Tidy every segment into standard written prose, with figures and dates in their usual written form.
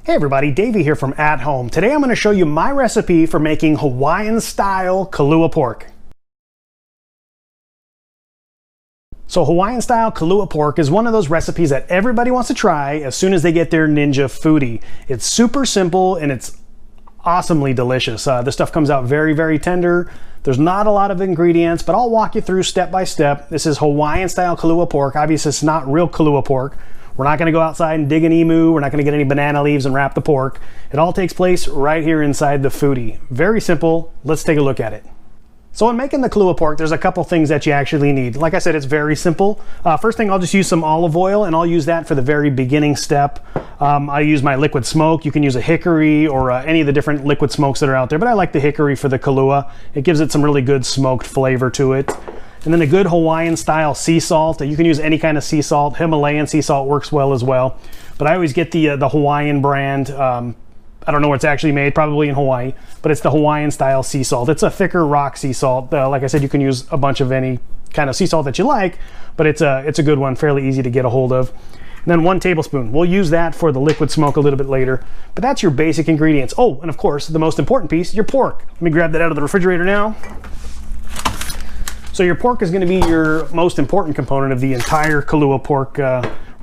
Hey everybody, Davey here from At Home. Today I'm going to show you my recipe for making Hawaiian style Kalua pork. So Hawaiian style Kalua pork is one of those recipes that everybody wants to try as soon as they get their Ninja Foodi. It's super simple and it's awesomely delicious. This stuff comes out very, very tender. There's not a lot of ingredients, but I'll walk you through step by step. This is Hawaiian style Kalua pork. Obviously it's not real Kalua pork. We're not going to go outside and dig an emu. We're not going to get any banana leaves and wrap the pork. It all takes place right here inside the Foodi. Very simple. Let's take a look at it. So in making the Kalua pork, there's a couple things that you actually need. Like I said, it's very simple. First thing, I'll just use some olive oil, and I'll use that for the very beginning step. I use my liquid smoke. You can use a hickory or any of the different liquid smokes that are out there, but I like the hickory for the Kalua. It gives it some really good smoked flavor to it. And then a good Hawaiian style sea salt. You can use any kind of sea salt. Himalayan sea salt works well as well. But I always get the Hawaiian brand. I don't know where it's actually made, probably in Hawaii, but it's the Hawaiian style sea salt. It's a thicker rock sea salt. Like I said, you can use a bunch of any kind of sea salt that you like, but it's a good one, fairly easy to get a hold of. And then 1 tablespoon. We'll use that for the liquid smoke a little bit later, but that's your basic ingredients. Oh, and of course, the most important piece, your pork. Let me grab that out of the refrigerator now. So your pork is going to be your most important component of the entire Kalua pork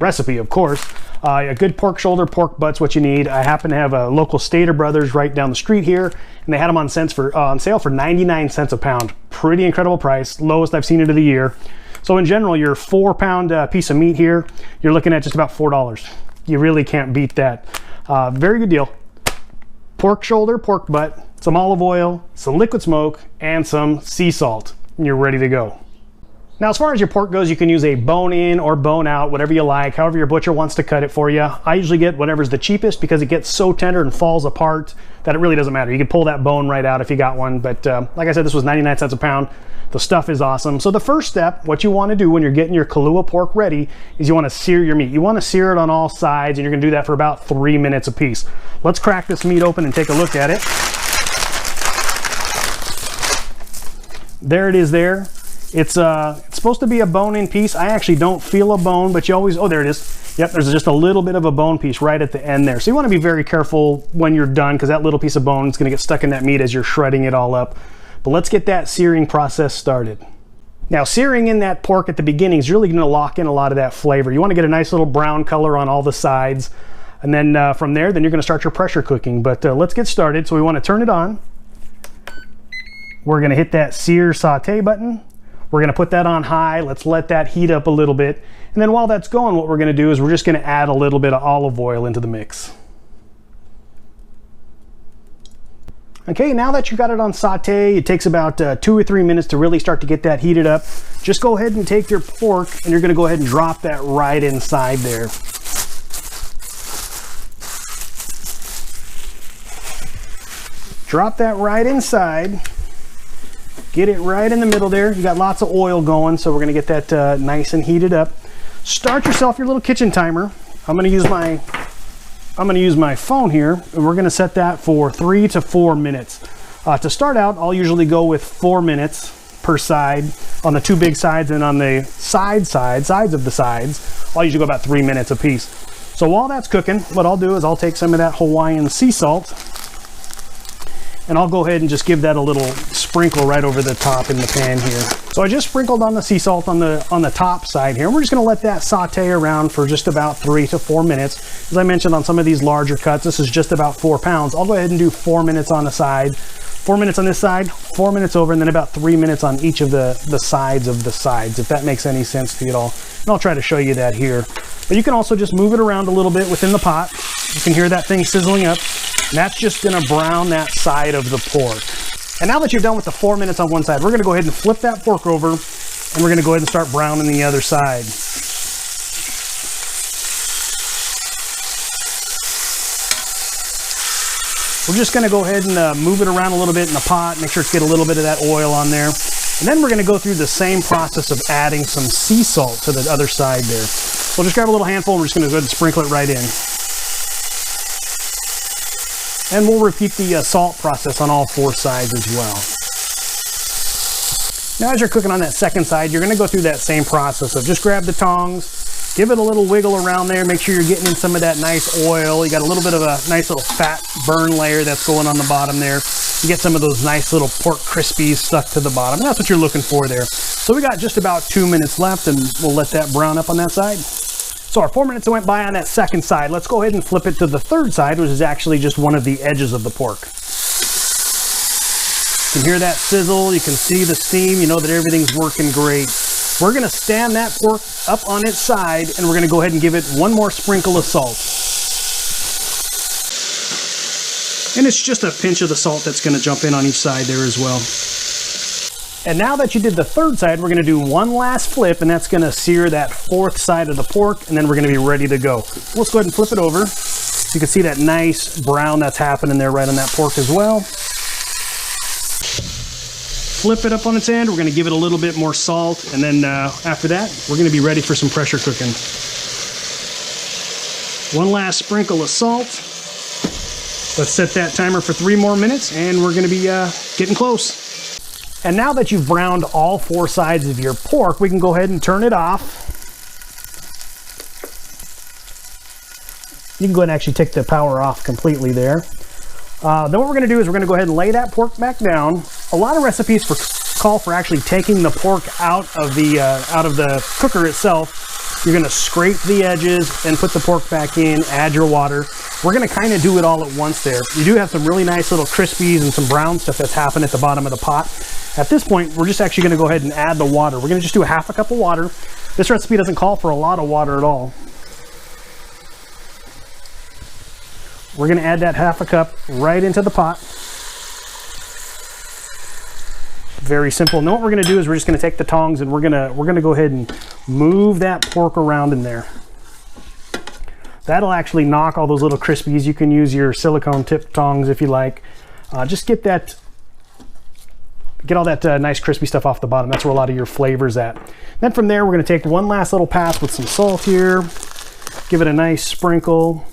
recipe, of course. A good pork shoulder, pork butt's what you need. I happen to have a local Stater Brothers right down the street here, and they had them on sale for 99 cents a pound. Pretty incredible price, lowest I've seen it of the year. So in general, your 4-pound piece of meat here, you're looking at just about $4. You really can't beat that. Very good deal. Pork shoulder, pork butt, some olive oil, some liquid smoke, and some sea salt. And you're ready to go. Now, as far as your pork goes, you can use a bone in or bone out, whatever you like, however your butcher wants to cut it for you. I usually get whatever's the cheapest because it gets so tender and falls apart that it really doesn't matter. You can pull that bone right out if you got one, but like I said, this was 99 cents a pound. The stuff is awesome. So the first step, what you want to do when you're getting your Kalua pork ready is you want to sear your meat. You want to sear it on all sides, and you're going to do that for about 3 minutes a piece. Let's crack this meat open and take a look at it. There it is there. It's supposed to be a bone-in piece. I actually don't feel a bone, but you always, oh, there it is. Yep, there's just a little bit of a bone piece right at the end there. So you want to be very careful when you're done because that little piece of bone is going to get stuck in that meat as you're shredding it all up. But let's get that searing process started. Now, searing in that pork at the beginning is really going to lock in a lot of that flavor. You want to get a nice little brown color on all the sides. And then from there, then you're going to start your pressure cooking. But let's get started. So we want to turn it on. We're going to hit that sear saute button. We're going to put that on high. Let's let that heat up a little bit. And then while that's going, what we're going to do is we're just going to add a little bit of olive oil into the mix. Okay, now that you got it on saute, it takes about 2 or 3 minutes to really start to get that heated up. Just go ahead and take your pork and you're going to go ahead and drop that right inside there. Drop that right inside. Get it right in the middle there. You got lots of oil going, so we're gonna get that nice and heated up. Start yourself your little kitchen timer. I'm gonna use my phone here, and we're gonna set that for 3 to 4 minutes. To start out, I'll usually go with 4 minutes per side on the 2 big sides, and on the sides of the sides, I'll usually go about 3 minutes a piece. So while that's cooking, what I'll do is I'll take some of that Hawaiian sea salt, and I'll go ahead and just give that a little sprinkle right over the top in the pan here. So I just sprinkled on the sea salt on the top side here. And we're just gonna let that saute around for just about 3 to 4 minutes. As I mentioned on some of these larger cuts, this is just about 4 pounds. I'll go ahead and do 4 minutes on the side, 4 minutes on this side, 4 minutes over, and then about 3 minutes on each of the sides of the sides, if that makes any sense to you at all. And I'll try to show you that here. But you can also just move it around a little bit within the pot. You can hear that thing sizzling up. And that's just gonna brown that side of the pork. And now that you're done with the 4 minutes on one side, we're gonna go ahead and flip that pork over, and we're gonna go ahead and start browning the other side. We're just gonna go ahead and move it around a little bit in the pot, make sure it's get a little bit of that oil on there. And then we're gonna go through the same process of adding some sea salt to the other side there. We'll just grab a little handful, and we're just gonna go ahead and sprinkle it right in. And we'll repeat the salt process on all 4 sides as well. Now, as you're cooking on that second side, you're gonna go through that same process of just grab the tongs, Give it a little wiggle around there. Make sure you're getting in some of that nice oil. You got a little bit of a nice little fat burn layer that's going on the bottom there. You get some of those nice little pork crispies stuck to the bottom. And that's what you're looking for there. So we got just about 2 minutes left, and we'll let that brown up on that side. So our 4 minutes went by on that second side. Let's go ahead and flip it to the third side, which is actually just one of the edges of the pork. You can hear that sizzle. You can see the steam. You know that everything's working great. We're going to stand that pork up on its side, and we're going to go ahead and give it one more sprinkle of salt. And it's just a pinch of the salt that's going to jump in on each side there as well. And now that you did the third side, we're going to do one last flip, and that's going to sear that fourth side of the pork, and then we're going to be ready to go. Let's go ahead and flip it over. You can see that nice brown that's happening there right on that pork as well. Flip it up on its end. We're going to give it a little bit more salt, and then after that, we're going to be ready for some pressure cooking. One last sprinkle of salt. Let's set that timer for 3 more minutes, and we're going to be getting close. And now that you've browned all 4 sides of your pork, we can go ahead and turn it off. You can go ahead and actually take the power off completely there. Then what we're going to do is we're going to go ahead and lay that pork back down. A lot of recipes call for actually taking the pork out of the cooker itself. You're going to scrape the edges and put the pork back in, add your water. We're going to kind of do it all at once there. You do have some really nice little crispies and some brown stuff that's happened at the bottom of the pot. At this point, we're just actually going to go ahead and add the water. We're going to just do a half a cup of water. This recipe doesn't call for a lot of water at all. We're going to add that half a cup right into the pot. Very simple. And then what we're going to do is we're just going to take the tongs, and we're going to go ahead and move that pork around in there. That'll actually knock all those little crispies. You can use your silicone tip tongs if you like. Just get all that nice crispy stuff off the bottom. That's where a lot of your flavor's at. Then from there, we're going to take one last little pass with some salt here. Give it a nice sprinkle.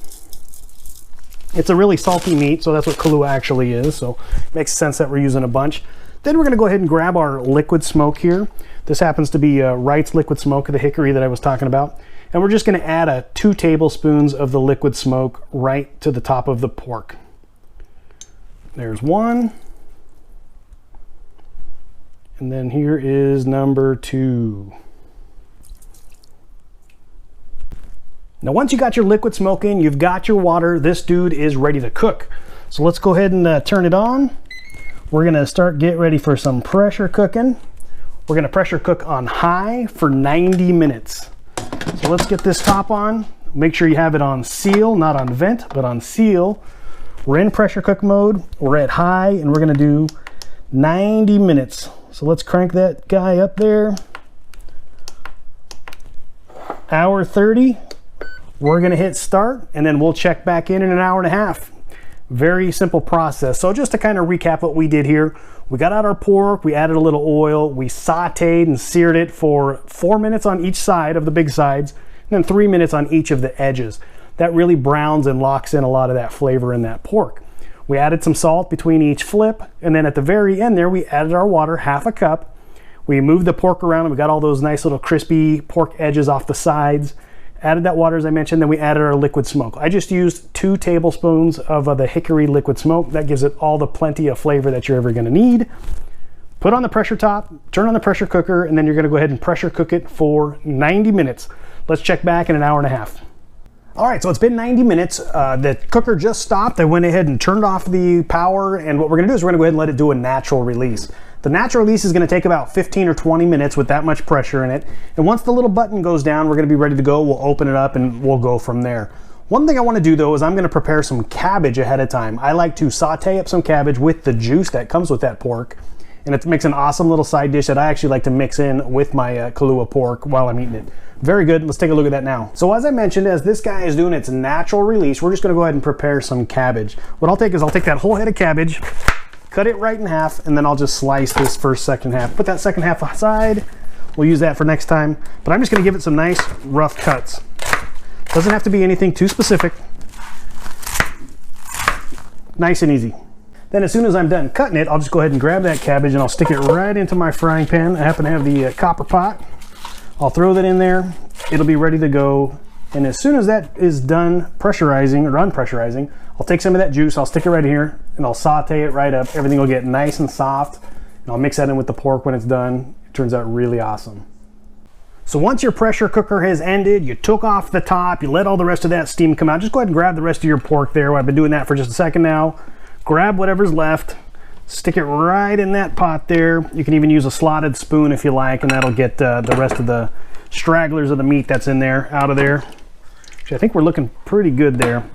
It's a really salty meat, so that's what Kalua actually is. So it makes sense that we're using a bunch. Then we're going to go ahead and grab our liquid smoke here. This happens to be Wright's liquid smoke, the hickory that I was talking about. And we're just going to add 2 tablespoons of the liquid smoke right to the top of the pork. There's 1. And then here is number 2. Now once you got your liquid smoke in, you've got your water, this dude is ready to cook. So let's go ahead and turn it on. We're gonna get ready for some pressure cooking. We're gonna pressure cook on high for 90 minutes. So let's get this top on. Make sure you have it on seal, not on vent, but on seal. We're in pressure cook mode, we're at high, and we're gonna do 90 minutes. So let's crank that guy up there. Hour 30. We're going to hit start, and then we'll check back in an hour and a half. Very simple process. So just to kind of recap what we did here, we got out our pork, we added a little oil, we sauteed and seared it for 4 minutes on each side of the big sides, and then 3 minutes on each of the edges. That really browns and locks in a lot of that flavor in that pork. We added some salt between each flip, and then at the very end there, we added our water, half a cup. We moved the pork around, and we got all those nice little crispy pork edges off the sides. Added that water as I mentioned, then we added our liquid smoke. I just used 2 tablespoons of the hickory liquid smoke. That gives it all the plenty of flavor that you're ever gonna need. Put on the pressure top, turn on the pressure cooker, and then you're gonna go ahead and pressure cook it for 90 minutes. Let's check back in an hour and a half. All right, so it's been 90 minutes. The cooker just stopped. I went ahead and turned off the power, and what we're gonna do is we're gonna go ahead and let it do a natural release. The natural release is going to take about 15 or 20 minutes with that much pressure in it. And once the little button goes down, we're going to be ready to go. We'll open it up and we'll go from there. One thing I want to do though is I'm going to prepare some cabbage ahead of time. I like to saute up some cabbage with the juice that comes with that pork. And it makes an awesome little side dish that I actually like to mix in with my Kalua pork while I'm eating it. Very good. Let's take a look at that now. So as I mentioned, as this guy is doing its natural release, we're just going to go ahead and prepare some cabbage. What I'll take is I'll take that whole head of cabbage, cut it right in half, and then I'll just slice this second half. Put that second half aside. We'll use that for next time. But I'm just gonna give it some nice rough cuts. Doesn't have to be anything too specific. Nice and easy. Then as soon as I'm done cutting it, I'll just go ahead and grab that cabbage and I'll stick it right into my frying pan. I happen to have the copper pot. I'll throw that in there. it'll be ready to go. And as soon as that is done pressurizing or unpressurizing, I'll take some of that juice, I'll stick it right here, and I'll saute it right up. Everything will get nice and soft. And I'll mix that in with the pork when it's done. It turns out really awesome. So once your pressure cooker has ended, you took off the top, you let all the rest of that steam come out. Just go ahead and grab the rest of your pork there. I've been doing that for just a second now. Grab whatever's left, stick it right in that pot there. You can even use a slotted spoon if you like, and that'll get the rest of the stragglers of the meat that's in there out of there. Which I think we're looking pretty good there.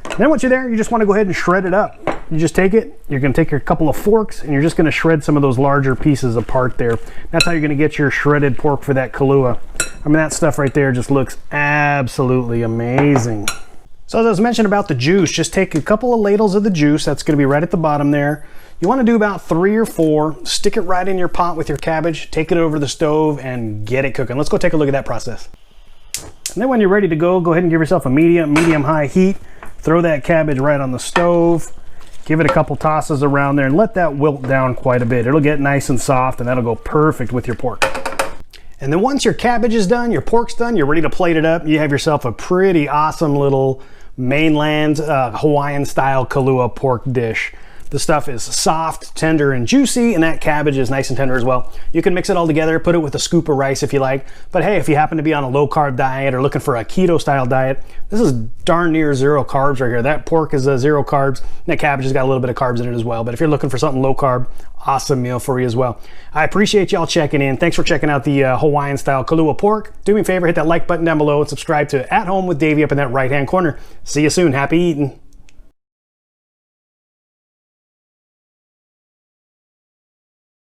And then once you're there, you just want to go ahead and shred it up. You just take it, you're going to take your couple of forks, and you're just going to shred some of those larger pieces apart there. That's how you're going to get your shredded pork for that Kalua. I mean, that stuff right there just looks absolutely amazing. So as I was mentioning about the juice, just take a couple of ladles of the juice. That's going to be right at the bottom there. You want to do about 3 or 4. Stick it right in your pot with your cabbage. Take it over the stove and get it cooking. Let's go take a look at that process. And then when you're ready to go ahead and give yourself a medium-high heat. Throw that cabbage right on the stove. Give it a couple tosses around there and let that wilt down quite a bit. It'll get nice and soft and that'll go perfect with your pork. And then once your cabbage is done, your pork's done, you're ready to plate it up. You have yourself a pretty awesome little mainland Hawaiian style Kalua pork dish. The stuff is soft, tender, and juicy, and that cabbage is nice and tender as well. You can mix it all together, put it with a scoop of rice if you like. But hey, if you happen to be on a low-carb diet or looking for a keto-style diet, this is darn near 0 carbs right here. That pork is 0 carbs, and that cabbage has got a little bit of carbs in it as well. But if you're looking for something low-carb, awesome meal for you as well. I appreciate y'all checking in. Thanks for checking out the Hawaiian-style Kalua pork. Do me a favor, hit that like button down below and subscribe to At Home with Davey up in that right-hand corner. See you soon. Happy eating.